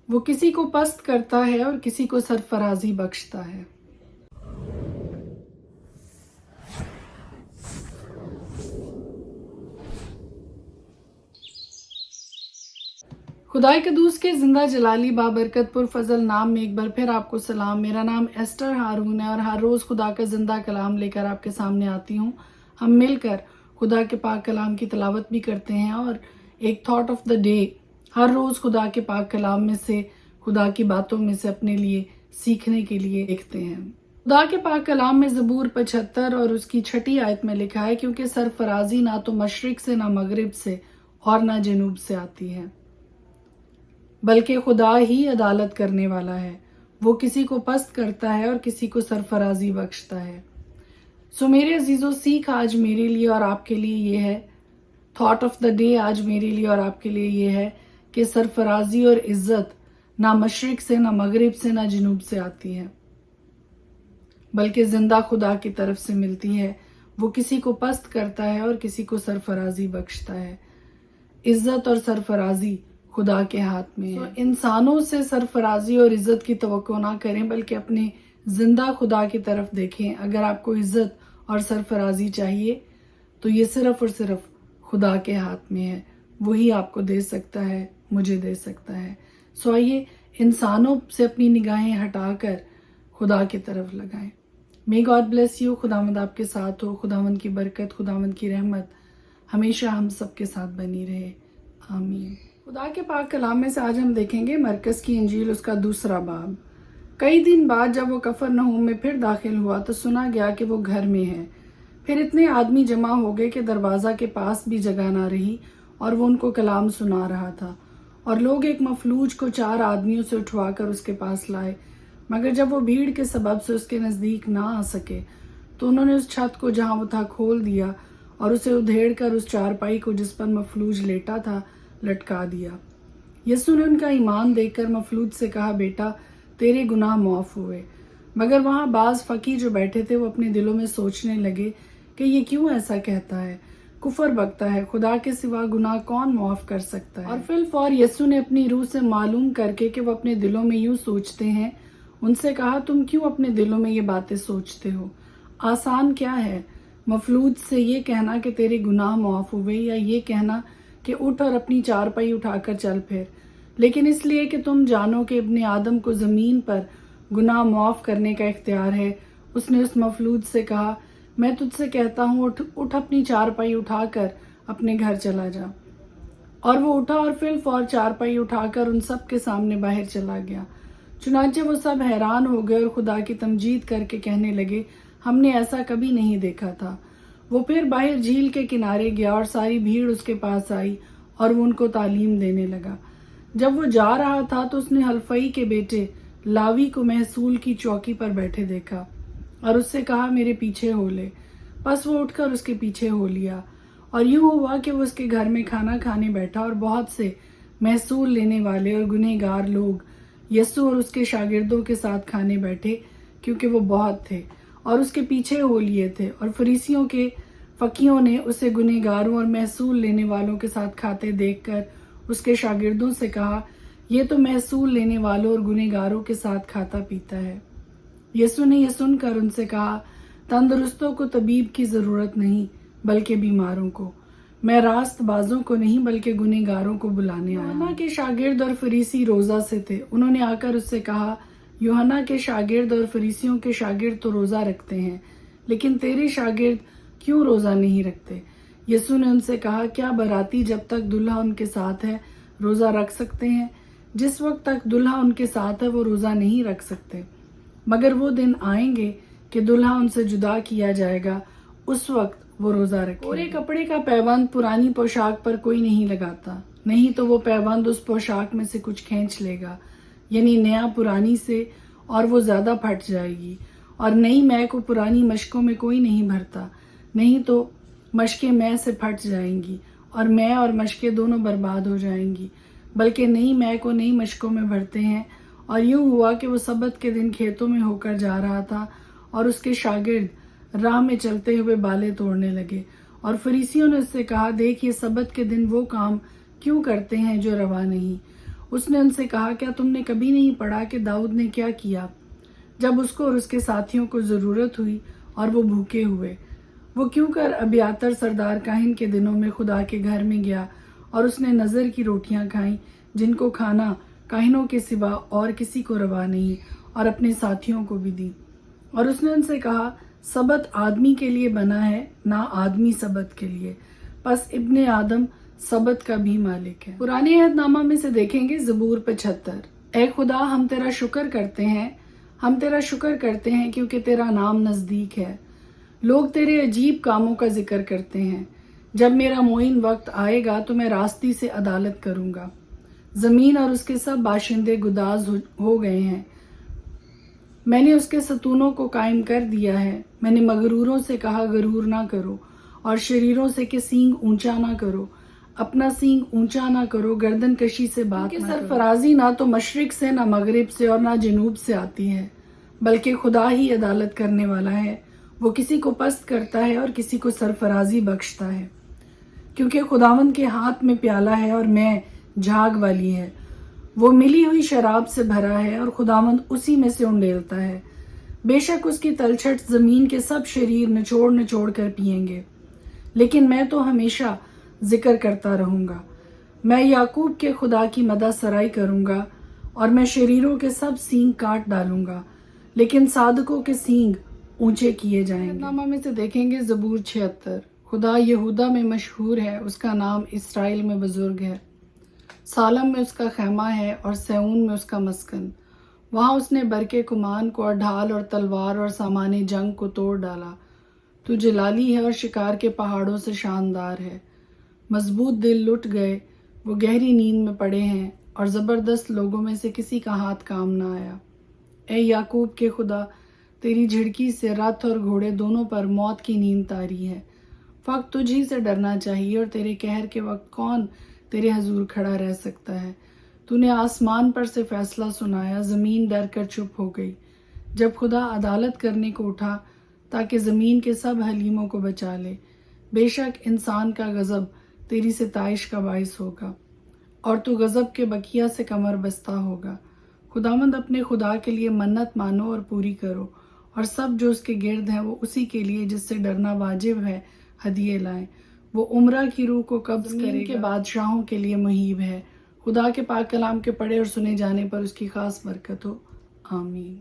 وہ کسی کو پست کرتا ہے اور کسی کو سرفرازی بخشتا ہے۔ خدا قدوس کے زندہ جلالی بابرکت پرفضل نام میں ایک بار پھر آپ کو سلام۔ میرا نام ایسٹر ہارون ہے اور ہر روز خدا کا زندہ کلام لے کر آپ کے سامنے آتی ہوں۔ ہم مل کر خدا کے پاک کلام کی تلاوت بھی کرتے ہیں اور ایک تھاٹ آف دا ڈے ہر روز خدا کے پاک کلام میں سے، خدا کی باتوں میں سے اپنے لیے سیکھنے کے لیے دیکھتے ہیں۔ خدا کے پاک کلام میں زبور 75 اور اس کی 6 آیت میں لکھا ہے، کیونکہ سرفرازی نہ تو مشرق سے نہ مغرب سے اور نہ جنوب سے آتی ہے، بلکہ خدا ہی عدالت کرنے والا ہے۔ وہ کسی کو پست کرتا ہے اور کسی کو سرفرازی بخشتا ہے۔ سو میرے عزیزو، سیکھ آج میرے لیے اور آپ کے لیے یہ ہے، تھاٹ آف دا ڈے آج میرے لیے اور آپ کے لیے یہ ہے کہ سرفرازی اور عزت نہ مشرق سے نہ مغرب سے نہ جنوب سے آتی ہے، بلکہ زندہ خدا کی طرف سے ملتی ہے۔ وہ کسی کو پست کرتا ہے اور کسی کو سرفرازی بخشتا ہے۔ عزت اور سرفرازی خدا کے ہاتھ میں ہے۔ انسانوں سے سرفرازی اور عزت کی توقع نہ کریں، بلکہ اپنے زندہ خدا کی طرف دیکھیں۔ اگر آپ کو عزت اور سرفرازی چاہیے تو یہ صرف اور صرف خدا کے ہاتھ میں ہے۔ وہی آپ کو دے سکتا ہے، مجھے دے سکتا ہے۔ سو آئیے انسانوں سے اپنی نگاہیں ہٹا کر خدا کی طرف لگائیں۔ May God bless you۔ خداوند آپ کے ساتھ ہو۔ خداوند کی برکت، خداوند کی رحمت ہمیشہ ہم سب کے ساتھ بنی رہے۔ آمین۔ خدا کے پاک کلام میں سے آج ہم دیکھیں گے مرکز کی انجیل، اس کا 2 باب۔ کئی دن بعد جب وہ کفرنہوم میں پھر داخل ہوا تو سنا گیا کہ وہ گھر میں ہے۔ پھر اتنے آدمی جمع ہو گئے کہ دروازہ کے پاس بھی جگہ نہ رہی، اور وہ ان کو کلام سنا رہا تھا۔ اور لوگ ایک مفلوج کو 4 آدمیوں سے اٹھوا کر اس کے پاس لائے، مگر جب وہ بھیڑ کے سبب سے اس کے نزدیک نہ آ سکے تو انہوں نے اس چھت کو جہاں وہ تھا کھول دیا اور اسے ادھیڑ کر اس چارپائی کو جس پر مفلوج لیٹا تھا لٹکا دیا۔ یسوع نے ان کا ایمان دیکھ کر مفلوج سے کہا، بیٹا تیرے گناہ معاف ہوئے۔ مگر وہاں بعض فقی جو بیٹھے تھے وہ اپنے دلوں میں سوچنے لگے کہ یہ کیوں ایسا کہتا ہے، کفر بکتا ہے، خدا کے سوا گناہ کون معاف کر سکتا ہے؟ اور فی الفور یسوع نے اپنی روح سے معلوم کر کے کہ وہ اپنے دلوں میں یوں سوچتے ہیں، ان سے کہا، تم کیوں اپنے دلوں میں یہ باتیں سوچتے ہو؟ آسان کیا ہے، مفلوج سے یہ کہنا کہ تیرے گناہ معاف ہوئے، یا یہ کہنا کہ اٹھ اور اپنی چارپائی اٹھا کر چل پھر؟ لیکن اس لیے کہ تم جانو کہ ابن آدم کو زمین پر گناہ معاف کرنے کا اختیار ہے، اس نے اس مفلوج سے کہا، میں تجھ سے کہتا ہوں، اٹھ اپنی چارپائی اٹھا کر اپنے گھر چلا جا۔ اور وہ اٹھا اور فی الفور چارپائی اٹھا کر ان سب کے سامنے باہر چلا گیا۔ چنانچہ وہ سب حیران ہو گئے اور خدا کی تمجید کر کے کہنے لگے، ہم نے ایسا کبھی نہیں دیکھا تھا۔ وہ پھر باہر جھیل کے کنارے گیا اور ساری بھیڑ اس کے پاس آئی اور وہ ان کو تعلیم دینے لگا۔ جب وہ جا رہا تھا تو اس نے حلفئی کے بیٹے لاوی کو محصول کی چوکی پر بیٹھے دیکھا اور اس سے کہا، میرے پیچھے ہو لے۔ پس وہ اٹھ کر اس کے پیچھے ہو لیا، اور یوں ہوا کہ وہ اس کے گھر میں کھانا کھانے بیٹھا، اور بہت سے محصول لینے والے اور گنہگار لوگ یسوع اور اس کے شاگردوں کے ساتھ کھانے بیٹھے، کیونکہ وہ بہت تھے، اور اس کے پیچھے ہو لیے تھے۔ اور فریسیوں کے فقیوں نے اسے گنہگاروں اور محصول لینے والوں کے ساتھ کھاتے دیکھ کر اس کے شاگردوں سے کہا، یہ تو محصول لینے والوں اور گنہگاروں کے ساتھ کھاتا پیتا ہے۔ یسوع نے یہ سن کر ان سے کہا، تندرستوں کو طبیب کی ضرورت نہیں بلکہ بیماروں کو۔ میں راست بازوں کو نہیں بلکہ گنہگاروں کو بلانے آیا۔ یوحنا کے شاگرد اور فریسی روزہ سے تھے۔ انہوں نے آ کر اس سے کہا، یوحنا کے شاگرد اور فریسیوں کے شاگرد تو روزہ رکھتے ہیں، لیکن تیرے شاگرد کیوں روزہ نہیں رکھتے؟ یسوع نے ان سے کہا، کیا باراتی جب تک دلہا ان کے ساتھ ہے روزہ رکھ سکتے ہیں؟ جس وقت تک دلہا ان کے ساتھ ہے وہ روزہ نہیں رکھ سکتے، مگر وہ دن آئیں گے کہ دلہا ان سے جدا کیا جائے گا، اس وقت وہ روزہ رکھیں گے۔ پورے کپڑے کا پیوند پرانی پوشاک پر کوئی نہیں لگاتا، نہیں تو وہ پیوند اس پوشاک میں سے کچھ کھینچ لے گا، یعنی نیا پرانی سے، اور وہ زیادہ پھٹ جائے گی۔ اور نئی مے کو پرانی مشکوں میں کوئی نہیں بھرتا، نہیں تو مشکیں مے سے پھٹ جائیں گی، اور مے اور مشکیں دونوں برباد ہو جائیں گی، بلکہ نئی مے کو نئی مشکوں میں بھرتے ہیں۔ اور یوں ہوا کہ وہ سبت کے دن کھیتوں میں ہو کر جا رہا تھا، اور اس کے شاگرد راہ میں چلتے ہوئے بالیں توڑنے لگے، اور فریسیوں نے اس سے کہا، دیکھ یہ سبت کے دن وہ کام کیوں کرتے ہیں جو روا نہیں۔ اس نے ان سے کہا کیا تم نے کبھی نہیں پڑھا کہ داؤد نے کیا کیا جب اس کو اور اس کے ساتھیوں کو ضرورت ہوئی اور وہ بھوکے ہوئے؟ وہ کیوں کر ابیاتر سردار کاہن کے دنوں میں خدا کے گھر میں گیا اور اس نے نظر کی روٹیاں کھائیں جن کو کھانا کاہنوں کے سوا اور کسی کو روا نہیں، اور اپنے ساتھیوں کو بھی دی۔ اور اس نے ان سے کہا سبت آدمی کے لیے بنا ہے، نہ آدمی سبت کے لیے، پس ابن آدم سبت کا بھی مالک ہے۔ پرانے عہد نامہ میں سے دیکھیں گے زبور 75۔ اے خدا ہم تیرا شکر کرتے ہیں، ہم تیرا شکر کرتے ہیں کیونکہ تیرا نام نزدیک ہے۔ لوگ تیرے عجیب کاموں کا ذکر کرتے ہیں۔ جب میرا معین وقت آئے گا تو میں راستی سے عدالت کروں گا۔ زمین اور اس کے سب باشندے گداز ہو گئے ہیں۔ میں نے اس کے ستونوں کو قائم کر دیا ہے۔ میں نے مغروروں سے کہا غرور نہ کرو، اور شریروں سے کہ سینگ اونچا نہ کرو، اپنا سینگ اونچا نہ کرو، گردن کشی سے بات نہ کرو۔ سرفرازی نہ تو مشرق سے، نہ مغرب سے، اور نہ جنوب سے آتی ہے، بلکہ خدا ہی عدالت کرنے والا ہے۔ وہ کسی کو پست کرتا ہے اور کسی کو سرفرازی بخشتا ہے، کیونکہ خداوند کے ہاتھ میں پیالہ ہے اور میں جھاگ والی ہے۔ وہ ملی ہوئی شراب سے بھرا ہے اور خداوند اسی میں سے انڈیلتا ہے۔ بے شک اس کی تلچھٹ زمین کے سب شریر نچوڑ نچوڑ کر پئیں گے، لیکن میں تو ہمیشہ ذکر کرتا رہوں گا۔ میں یعقوب کے خدا کی مدح سرائی کروں گا، اور میں شریروں کے سب سینگ کاٹ ڈالوں گا، لیکن صادقوں کے سینگ اونچے کیے جائیں گے۔ نامہ میں سے دیکھیں گے زبور 76۔ خدا یہودا میں مشہور ہے، اس کا نام اسرائیل میں بزرگ ہے۔ سالم میں اس کا خیمہ ہے اور سیون میں اس کا مسکن۔ وہاں اس نے برقے کمان کو اور ڈھال اور تلوار اور سامان جنگ کو توڑ ڈالا۔ تو جلالی ہے اور شکار کے پہاڑوں سے شاندار ہے۔ مضبوط دل لٹ گئے، وہ گہری نیند میں پڑے ہیں، اور زبردست لوگوں میں سے کسی کا ہاتھ کام نہ آیا۔ اے یعقوب کے خدا، تیری جھڑکی سے رتھ اور گھوڑے دونوں پر موت کی نیند طاری ہے۔ فقط تجھ ہی سے ڈرنا چاہیے، اور تیرے قہر کے وقت کون تیرے حضور کھڑا رہ سکتا ہے؟ تو نے آسمان پر سے فیصلہ سنایا، زمین ڈر کر چپ ہو گئی، جب خدا عدالت کرنے کو اٹھا تاکہ زمین کے سب حلیموں کو بچا لے۔ بے شک انسان کا غضب تیری ستائش کا باعث ہوگا، اور تو غضب کے بقیہ سے کمر بستہ ہوگا۔ خداوند اپنے خدا کے لیے منت مانو اور پوری کرو، اور سب جو اس کے گرد ہیں وہ اسی کے لیے جس سے ڈرنا واجب ہے ہدیے لائیں۔ وہ عمرہ کی روح کو قبض کرے گا، کے بادشاہوں کے لیے مہیب ہے۔ خدا کے پاک کلام کے پڑھے اور سنے جانے پر اس کی خاص برکت ہو، آمین۔